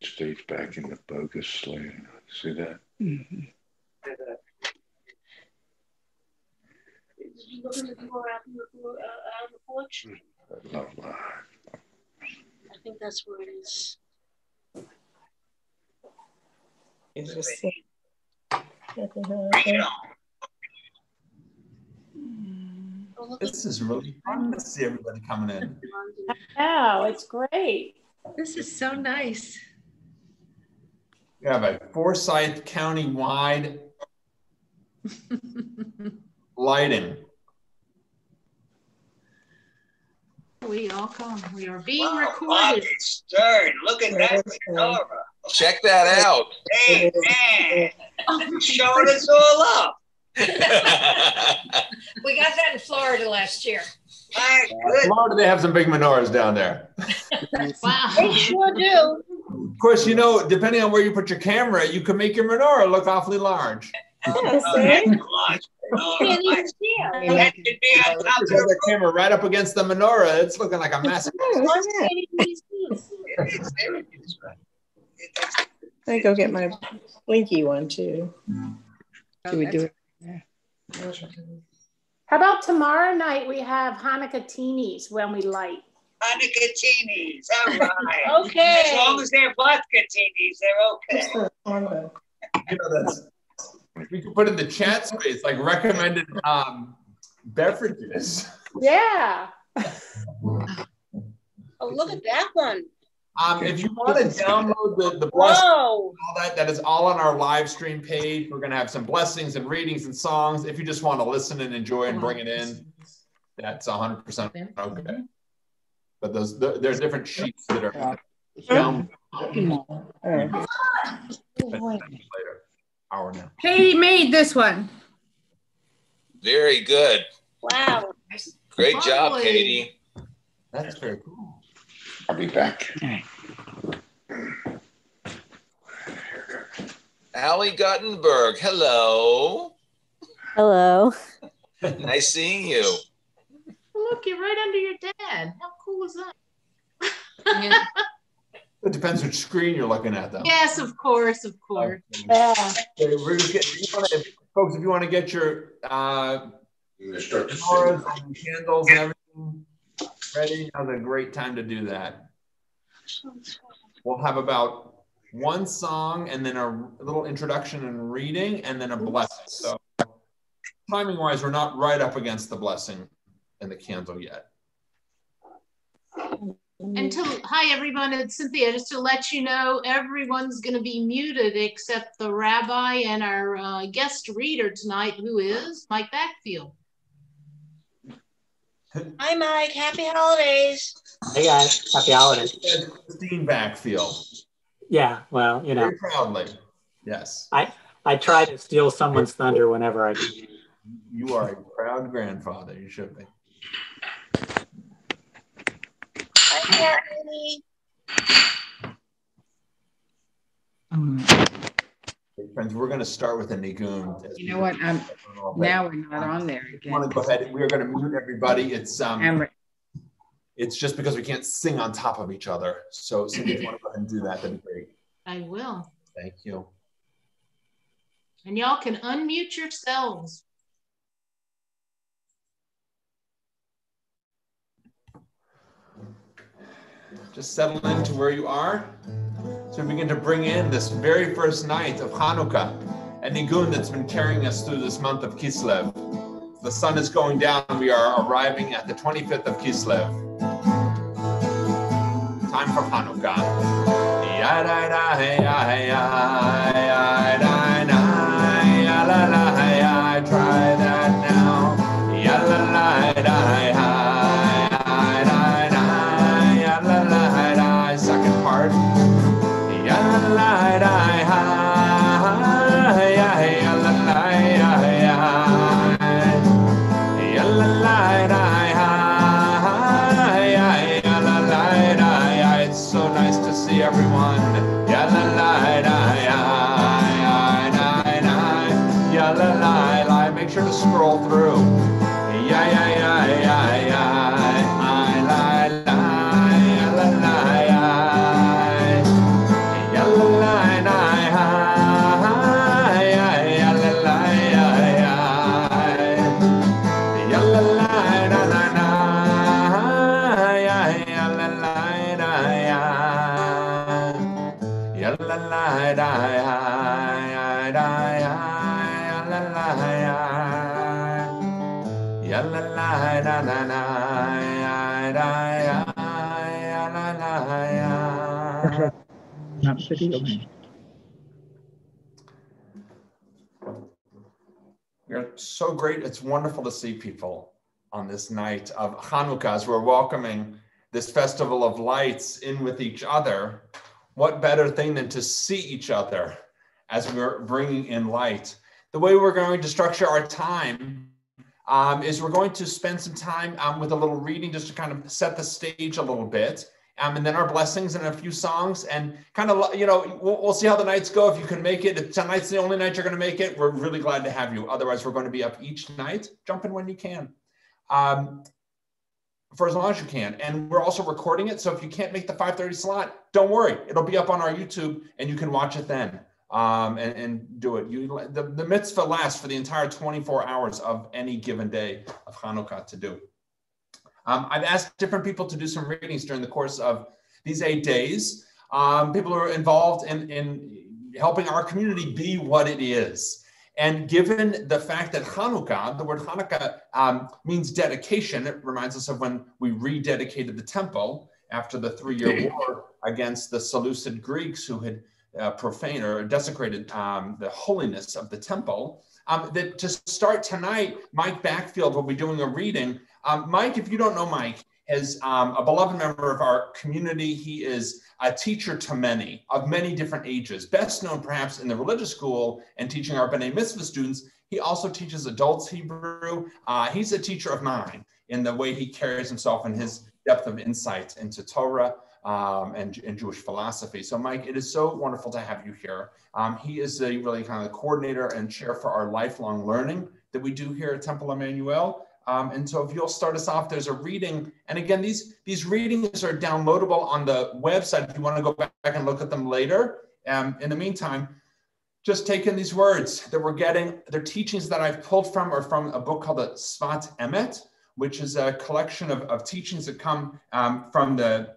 Stage back in the bogus slave. See that? Mm-hmm. Did you look at the door out on the porch? Love life. I think that's where it is. It's just This is really fun to see everybody coming in. Wow, it's great. This is so nice. We have a Forsyth County-wide lighting. We all come. We are being Wow, recorded. Bobby Stern, look at that menorah. Check that out. Hey, man, you're showing us all up. We got that in Florida last year. My In goodness. Florida, they have some big menorahs down there. Wow. They sure do. Of course, you know, depending on where you put your camera, you can make your menorah look awfully large. Oh, that's a large menorah. Can't even see it. That should be on top of Just have the their camera right up against the menorah. It's looking like a massive. Can't even see it. It is, there it is, right. I go get my blinky one too. Should we do it? How about tomorrow night we have Hanukkah teenies when we light? Hanukkah teenies, all right. Okay. As long as they're vodka teenies, they're okay. You know, that's, we can put in the chat space like recommended beverages. Yeah. Oh, look at that one. If you want to download the blessings, Whoa. all that is all on our live stream page. We're going to have some blessings and readings and songs. If you just want to listen and enjoy and bring it in, that's 100% okay. But there's different sheets that are down later. Hour now. Katie made this one. Very good. Wow. Great job, Lovely. Katie. That's very cool. I'll be back. Allie Guttenberg, hello. Hello. Nice seeing you. Look, you're right under your dad. How cool is that? It depends which screen you're looking at, though. Yes, of course, of course. Yeah. Okay, we're just getting, folks, if you want to get your menorahs and candles and everything ready, now's a great time to do that. We'll have about one song and then a little introduction and reading and then a blessing. So timing wise, we're not right up against the blessing and the candle yet. Hi everyone, it's Cynthia. Just to let you know, everyone's going to be muted except the rabbi and our guest reader tonight, who is Mike Backfield. Hi, Mike. Happy holidays. Hey guys, happy holidays. Christine Backfield. Yeah, well, you know, Very proudly. Yes. I try to steal someone's thunder whenever I can. You are a proud grandfather. You should be. Hi, Kathy. Hey, friends, we're going to start with a nigun. You know what? Now we're not on there I want again. to go ahead. We are going to mute everybody. It's just because we can't sing on top of each other. So Cindy, if you want to go ahead and do that, that'd be great. I will. Thank you. And y'all can unmute yourselves. Just settle into where you are. So we begin to bring in this very first night of Hanukkah, a nigun that's been carrying us through this month of Kislev. The sun is going down. We are arriving at the 25th of Kislev. Time for Hanukkah. Try that now. Second part. It's so nice to see everyone. Make sure to scroll through. la la da da la la ya la la da da da da la la. Not video. You're so great. It's wonderful to see people on this night of Hanukkah as we're welcoming this festival of lights in with each other. What better thing than to see each other as we're bringing in light? The way we're going to structure our time is we're going to spend some time with a little reading just to kind of set the stage a little bit. And then our blessings and a few songs and kind of, you know, we'll see how the nights go. If you can make it, if tonight's the only night you're going to make it, we're really glad to have you. Otherwise, we're going to be up each night. Jump in when you can, for as long as you can. And we're also recording it. So if you can't make the 5:30 slot, don't worry. It'll be up on our YouTube and you can watch it then and do it. The mitzvah lasts for the entire 24 hours of any given day of Hanukkah to do. I've asked different people to do some readings during the course of these 8 days. People who are involved in helping our community be what it is. And given the fact that Hanukkah, the word Hanukkah means dedication, it reminds us of when we rededicated the temple after the 3-year war against the Seleucid Greeks who had profaned or desecrated the holiness of the temple. That to start tonight, Mike Backfield will be doing a reading. Mike, if you don't know Mike, is a beloved member of our community. He is a teacher to many, of many different ages, best known perhaps in the religious school and teaching our B'nai Mitzvah students. He also teaches adults Hebrew. He's a teacher of mine in the way he carries himself and his depth of insight into Torah and Jewish philosophy. So Mike, it is so wonderful to have you here. He is really kind of the coordinator and chair for our lifelong learning that we do here at Temple Emmanuel. And so if you'll start us off, there's a reading. And again, these readings are downloadable on the website if you want to go back and look at them later. In the meantime, just take in these words that we're getting. They're teachings that I've pulled from or from a book called the Sfat Emet, which is a collection of teachings that come from the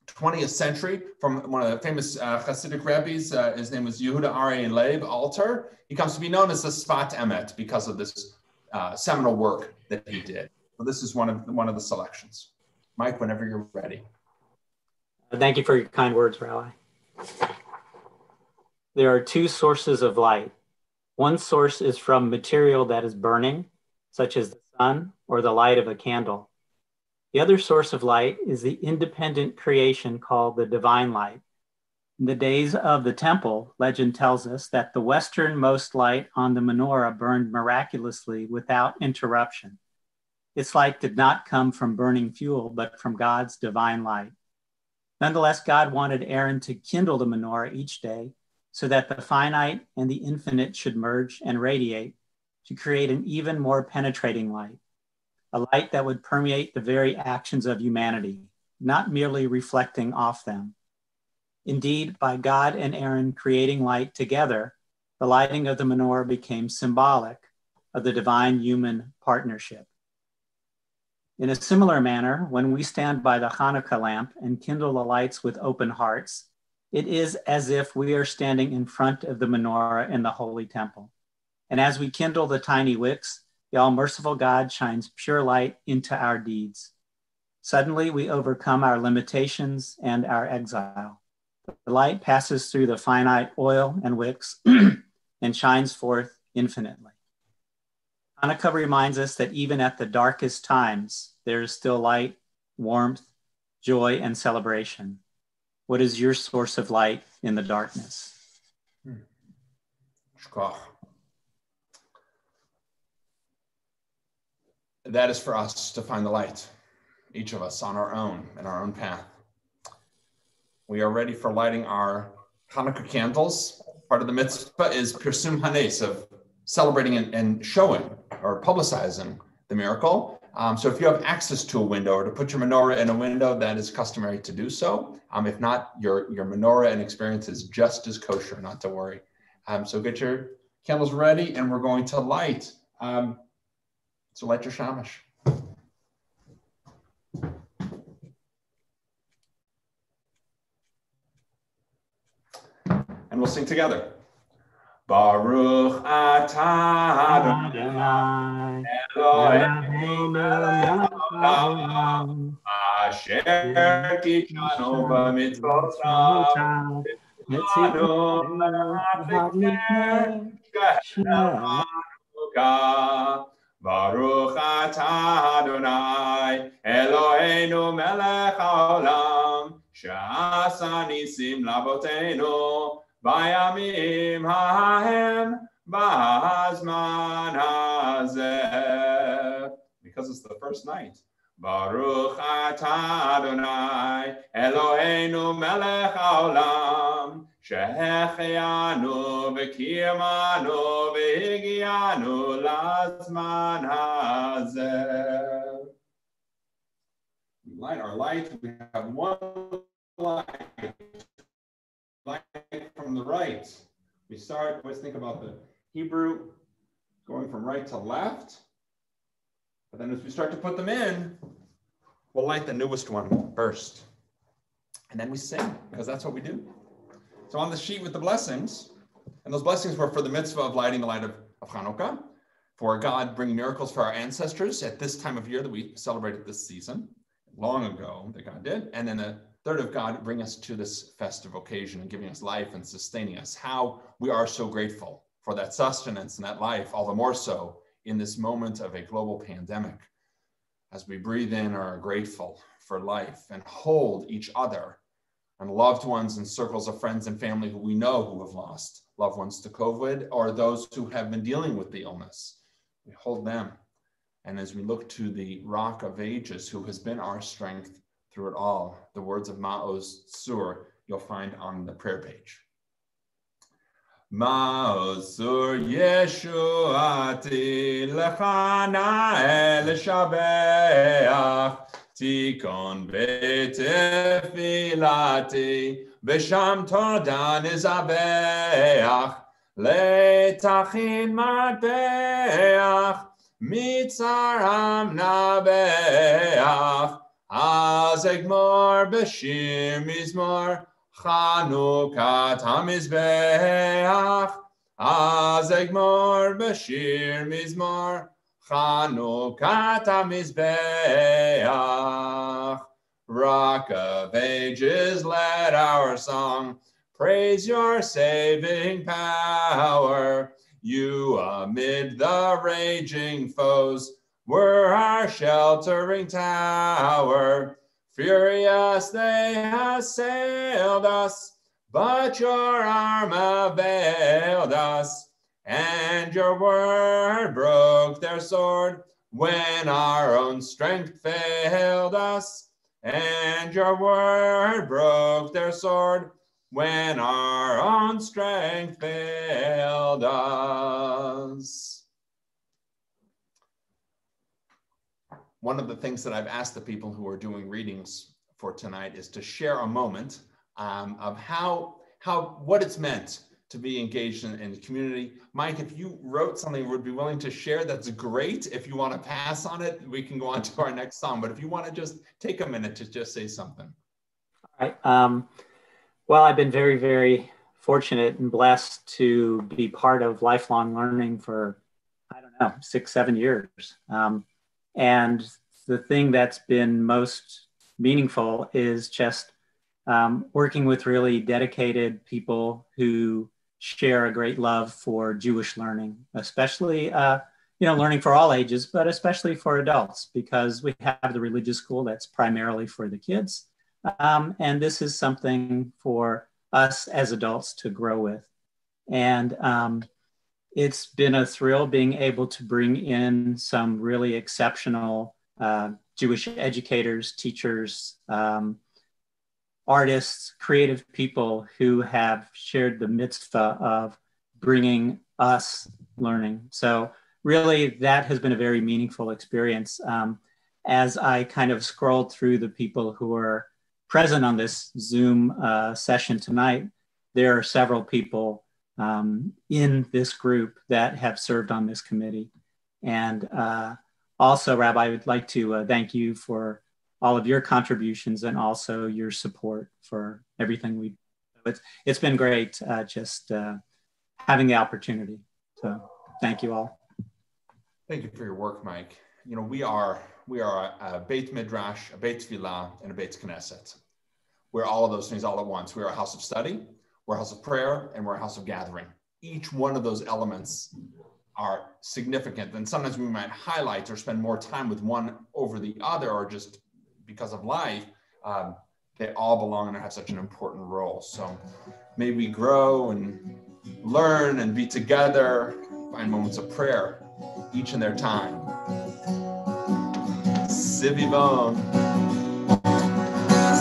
20th century from one of the famous Hasidic rabbis. His name was Yehuda Aryeh Leib Alter. He comes to be known as the Sfat Emet because of this seminal work that he did. So this is one of the selections. Mike, whenever you're ready. Thank you for your kind words, Rabbi. There are 2 sources of light. One source is from material that is burning, such as the sun or the light of a candle. The other source of light is the independent creation called the divine light. In the days of the temple, legend tells us that the westernmost light on the menorah burned miraculously without interruption. Its light did not come from burning fuel, but from God's divine light. Nonetheless, God wanted Aaron to kindle the menorah each day so that the finite and the infinite should merge and radiate to create an even more penetrating light, a light that would permeate the very actions of humanity, not merely reflecting off them. Indeed, by God and Aaron creating light together, the lighting of the menorah became symbolic of the divine-human partnership. In a similar manner, when we stand by the Hanukkah lamp and kindle the lights with open hearts, it is as if we are standing in front of the menorah in the holy temple. And as we kindle the tiny wicks, the all-merciful God shines pure light into our deeds. Suddenly, we overcome our limitations and our exile. The light passes through the finite oil and wicks and shines forth infinitely. Hanukkah reminds us that even at the darkest times, there is still light, warmth, joy, and celebration. What is your source of light in the darkness? That is for us to find the light, each of us on our own, in our own path. We are ready for lighting our Hanukkah candles. Part of the mitzvah is Pirsum Hanes, of celebrating and showing or publicizing the miracle. So if you have access to a window or to put your menorah in a window, that is customary to do so. If not, your menorah and experience is just as kosher, not to worry. So get your candles ready and we're going to light. So light your shamash. And we'll sing together. Baruch atah Adonai Eloheinu melech haolam asher kidshanu b'mitzvotav v'tzivanu Hanukkah. Baruch atah Adonai Eloheinu melech haolam she'asa nisim l'avoteinu Bayamim hahem b'hazman hazeh. Because it's the first night. Baruch atah Adonai Eloheinu melech haolam shehechianu v'kiyamanu v'higianu lazman hazeh. We light our light. We have one light. Light from the right. We start, always think about the Hebrew going from right to left. But then as we start to put them in, we'll light the newest one first. And then we sing, because that's what we do. So on the sheet with the blessings, and those blessings were for the mitzvah of lighting the light of Hanukkah, for God bringing miracles for our ancestors at this time of year that we celebrated this season, long ago that God did. And then the third of God bring us to this festive occasion and giving us life and sustaining us. How we are so grateful for that sustenance and that life, all the more so in this moment of a global pandemic. As we breathe in, are grateful for life and hold each other and loved ones and circles of friends and family who we know who have lost loved ones to COVID or those who have been dealing with the illness. We hold them. And as we look to the Rock of Ages, who has been our strength through it all, the words of Ma'oz Sur you'll find on the prayer page. Ma'oz Sur Yeshuati Lechana El Shabeach Tikon Betefilati B'Sham Toda Nizabeach Letachin Matbeach Mitzaram Nabeach Azegmor b'shir mizmor Chanukat hamizbeach. Azegmor b'shir mizmor Chanukat hamizbeach. Rock of Ages, let our song praise your saving power. You amid the raging foes were our sheltering tower. Furious they assailed us, but your arm availed us, and your word broke their sword when our own strength failed us. And your word broke their sword when our own strength failed us. One of the things that I've asked the people who are doing readings for tonight is to share a moment of what it's meant to be engaged in the community. Mike, if you wrote something, would be willing to share, that's great. If you want to pass on it, we can go on to our next song. But if you want to just take a minute to just say something. All right. Well, I've been very, very fortunate and blessed to be part of lifelong learning for, 6, 7 years. And the thing that's been most meaningful is just working with really dedicated people who share a great love for Jewish learning, especially, learning for all ages, but especially for adults, because we have the religious school that's primarily for the kids. And this is something for us as adults to grow with. And it's been a thrill being able to bring in some really exceptional Jewish educators, teachers, artists, creative people who have shared the mitzvah of bringing us learning. So really that has been a very meaningful experience. As I kind of scrolled through the people who are present on this Zoom session tonight, there are several people in this group that have served on this committee. And also, Rabbi, I would like to thank you for all of your contributions and also your support for everything we do. It's been great just having the opportunity. So thank you all. Thank you for your work, Mike. You know, we are a Beit Midrash, a Beit Tfilah, and a Beit Knesset. We're all of those things all at once. We're a house of study, we're a house of prayer, and we're a house of gathering. Each one of those elements are significant, and sometimes we might highlight or spend more time with one over the other, or just because of life. They all belong and have such an important role. So may we grow and learn and be together, find moments of prayer, each in their time. Sivivon,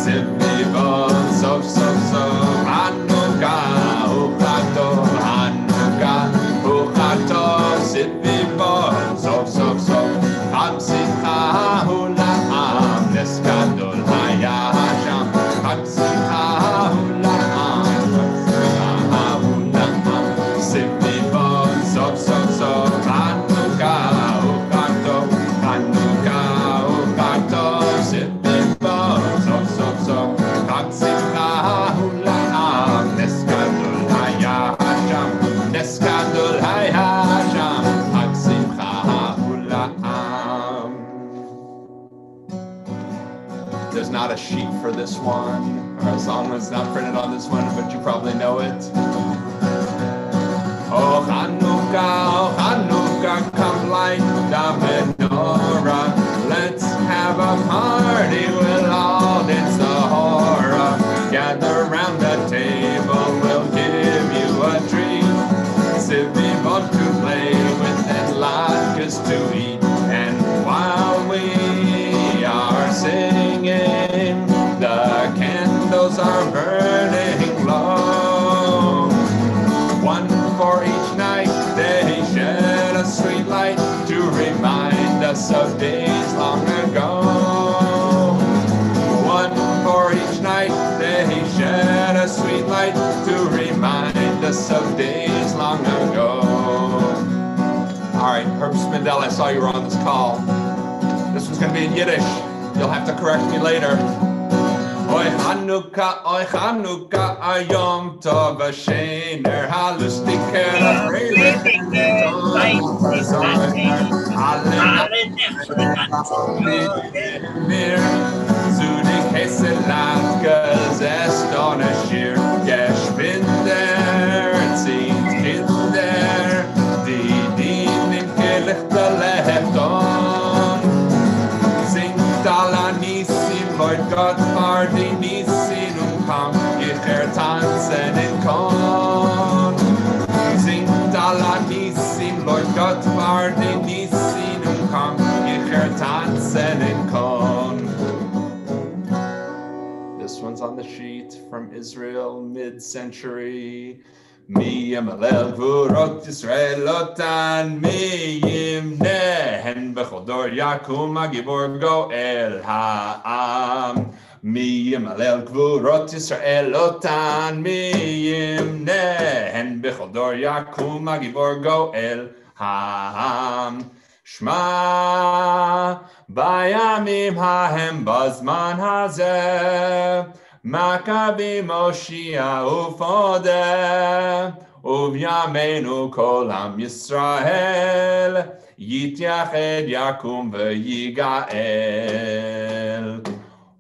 Sivivon, Sov, Sov, Sov, Hanukkah, Uchato, Hanukkah, Uchato, Sivivon, Sov, Sov, Sov, Chag Simcha Hula'am, Neskadol Hayasham, Chag Simcha Hula'am, Chag Simcha Hula'am, Sivivon, Sov, Sov, Sov, Hanukkah, Uchato, Hanukkah, Uchato, Sivivon, Sov, Sov, Sov, Chag Simcha Hula'am, Neskadol Hayasham, Neskadol Hayasham, Chag Simcha Hula'am. There's not a sheet for this one, or a song that's not printed on this one, but you probably know it. Oh Hanukkah, come light the menorah. Let's have a party, we'll all dance the hora. Gather round the table, we'll give you a treat. Sivivot to play with and latkes to eat. And while we are singing, the candles are burning low. One for each night, they shed a sweet light to remind us of days long ago. One for each night, they shed a sweet light to remind us of days long ago. All right, Herb Spindell, I saw you were on this call. This one's gonna be in Yiddish. You'll have to correct me later. Oy Hanukkah, a Yom Tov, a Sheiner, halustiker, a Freilich, mir, Zudik Heselatkes, Astonishir, Geschwinder, Zins Kinder, die Dienim Gelichte Lehton, singt alla Nisim, Lord Gott, war die Nisim, kam ich tanzen in Kon. Singt alla Nisim, Lord Gott, war die Nisim, kam ich tanzen in Kon. This one's on the sheet from Israel, mid-century. Mi yamalel gvurot Yisrael otan mi yimnehen b'chol dor yakum hagibor goel ha'am. Mi yamalel gvurot Yisrael otan mi yimnehen b'chol dor yakum hagibor goel ha'am. Shma bayamim hahem bazman hazeh Maccabi Moshia ufodeh Uvyamenu kol am Yisrael Yityached yakum v'yigael.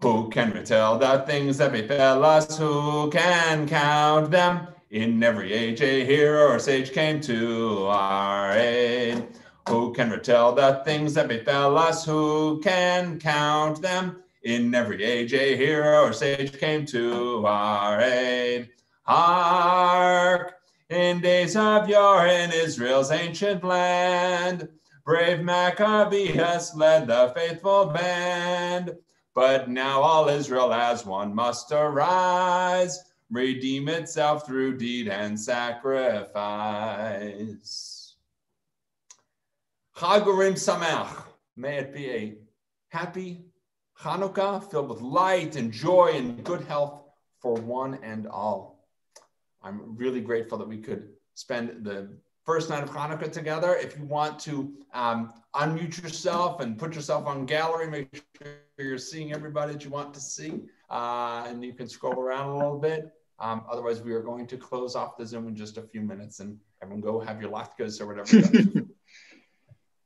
Who can retell the things that befell us? Who can count them? In every age a hero or sage came to our aid. Who can retell the things that befell us? Who can count them? In every age a hero or sage came to our aid. Hark! In days of yore in Israel's ancient land, brave Maccabeus led the faithful band. But now all Israel as one must arise, redeem itself through deed and sacrifice. Chag Urim Sameach. May it be a happy Hanukkah filled with light and joy and good health for one and all. I'm really grateful that we could spend the first night of Hanukkah together. If you want to unmute yourself and put yourself on gallery, make sure you're seeing everybody that you want to see, and you can scroll around a little bit. Otherwise, we are going to close off the Zoom in just a few minutes, and everyone go have your latkes or whatever.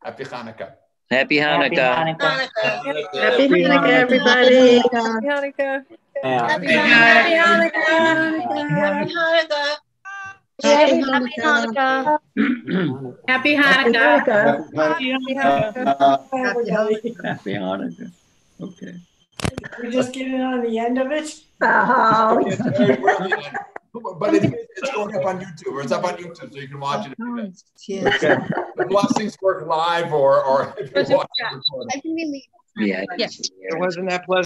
Happy Hanukkah. Happy Hanukkah. Hanukkah. Happy Hanukkah, everybody. Happy Hanukkah. Happy Happy Hanukkah. Hanukkah. Happy Hanukkah. Happy Hanukkah. Happy Happy Hanukkah. Hanukkah. Happy Hanukkah. Okay. We're just getting on the end of it. Oh. It's very brilliant. But it's going up on YouTube, or it's up on YouTube, so you can watch it. The blessings work live, or if you watch it. Yeah. It wasn't that pleasant.